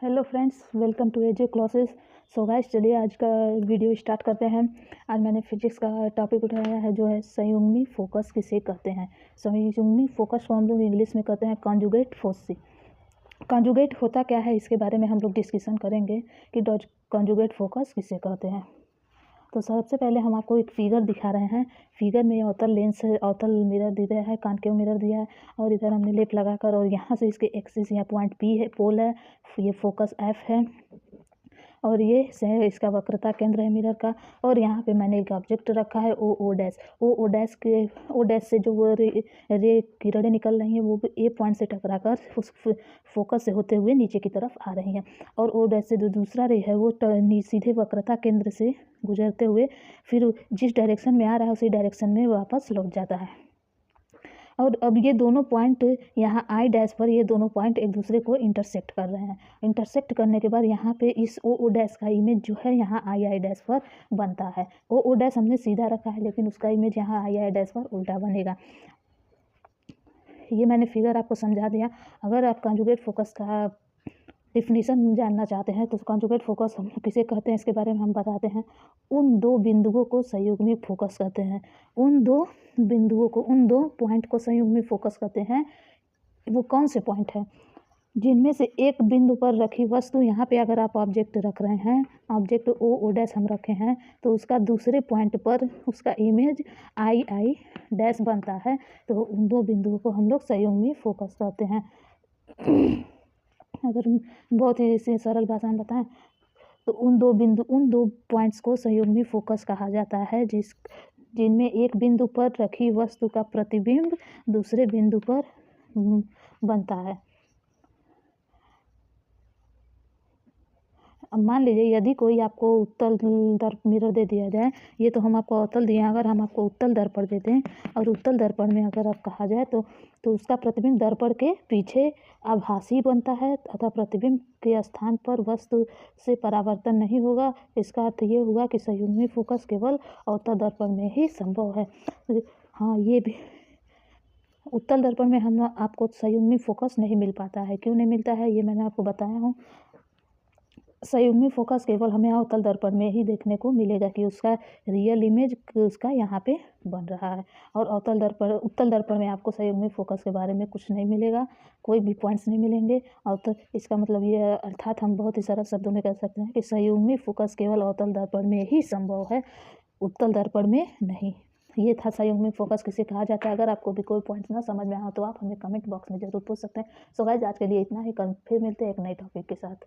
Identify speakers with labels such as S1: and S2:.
S1: Hello friends, welcome to AJ classes. So guys, चलिए आज का वीडियो स्टार्ट करते हैं। आज मैंने फिजिक्स का टॉपिक उठाया है जो है संयुग्मी फोकस किसे कहते हैं। संयुग्मी फोकस को हम लोग इंग्लिश में कहते हैं कॉन्जुगेट फोर्स। कॉन्जुगेट होता क्या है इसके बारे में हम लोग डिस्कशन करेंगे कि कॉन्जुगेट फोकस किसे कहते हैं। तो सबसे पहले हम आपको एक फिगर दिखा रहे हैं। फिगर में अवतल लेंस है, अवतल मिरर दिया है, कॉन्केव मिरर दिया है और इधर हमने लेप लगाकर और यहाँ से इसके एक्सिस यहाँ पॉइंट पी है, पोल है, ये फोकस एफ है और ये इसका वक्रता केंद्र है मिरर का। और यहाँ पे मैंने एक ऑब्जेक्ट रखा है ओ डैश। ओ डैश से जो वो रे किरणें निकल रही हैं वो ए पॉइंट से टकराकर उस फोकस से होते हुए नीचे की तरफ आ रही हैं। और ओ डैश से जो दूसरा रे है वो सीधे वक्रता केंद्र से गुजरते हुए फिर जिस डायरेक्शन में आ रहा है उसी डायरेक्शन में वापस लौट जाता है। और अब ये दोनों पॉइंट यहाँ आई डैश पर ये दोनों पॉइंट एक दूसरे को इंटरसेक्ट कर रहे हैं। इंटरसेक्ट करने के बाद यहाँ पे इस ओ डैश का इमेज जो है यहाँ आई डैश पर बनता है। ओ डैश हमने सीधा रखा है लेकिन उसका इमेज यहाँ आई डैश पर उल्टा बनेगा। ये मैंने फिगर आपको समझा दिया। अगर आप कॉन्जुगेट फोकस का डिफिनीशन जानना चाहते हैं तो कॉन्जुगेट फोकस हम किसे कहते हैं इसके बारे में हम बताते हैं। उन दो बिंदुओं को संयुग्मी फोकस कहते हैं। उन दो पॉइंट को संयुग्मी फोकस कहते हैं। वो कौन से पॉइंट हैं? जिनमें से एक बिंदु पर रखी वस्तु, यहाँ पे अगर आप ऑब्जेक्ट रख रहे हैं, ऑब्जेक्ट ओ डैश हम रखे हैं तो उसका दूसरे पॉइंट पर उसका इमेज आई डैश बनता है। तो उन दो बिंदुओं को हम लोग संयुग्मी फोकस कहते हैं। अगर बहुत ही इसे सरल भाषा में बताएं तो उन दो पॉइंट्स को संयुग्मी फोकस कहा जाता है जिनमें एक बिंदु पर रखी वस्तु का प्रतिबिंब दूसरे बिंदु पर बनता है। अब मान लीजिए यदि कोई आपको उत्तल दर्पण मिरर दे दिया जाए, ये तो हम आपको अवतल दिए हैं, अगर हम आपको उत्तल दर्पण देते हैं और उत्तल दर्पण में अगर आप कहा जाए तो उसका प्रतिबिंब दर्पण के पीछे आभासी बनता है तथा प्रतिबिंब के स्थान पर वस्तु से परावर्तन नहीं होगा। इसका अर्थ ये हुआ कि संयुग्मी फोकस केवल अवतल दर्पण में ही संभव है। हाँ, ये भी उत्तल दर्पण में हम आपको संयुग्मी फोकस नहीं मिल पाता है। क्यों नहीं मिलता है ये मैंने आपको बताया हूँ। संयुग्मी फोकस केवल हमें अवतल दर्पण में ही देखने को मिलेगा कि उसका रियल इमेज उसका यहाँ पे बन रहा है। और उत्तल दर्पण में आपको संयुग्मी फोकस के बारे में कुछ नहीं मिलेगा, कोई भी पॉइंट्स नहीं मिलेंगे। और इसका मतलब ये अर्थात हम बहुत ही सरल शब्दों में कह सकते हैं कि संयुग्मी फोकस केवल अवतल दर्पण में ही संभव है, उत्तल दर्पण में नहीं। ये था संयुग्मी फोकस किसे कहा जाता है। अगर आपको भी कोई पॉइंट्स ना समझ में आए तो आप हमें कमेंट बॉक्स में जरूर पूछ सकते हैं। सो गाइस, आज के लिए इतना ही। कल फिर मिलते हैं एक नए टॉपिक के साथ।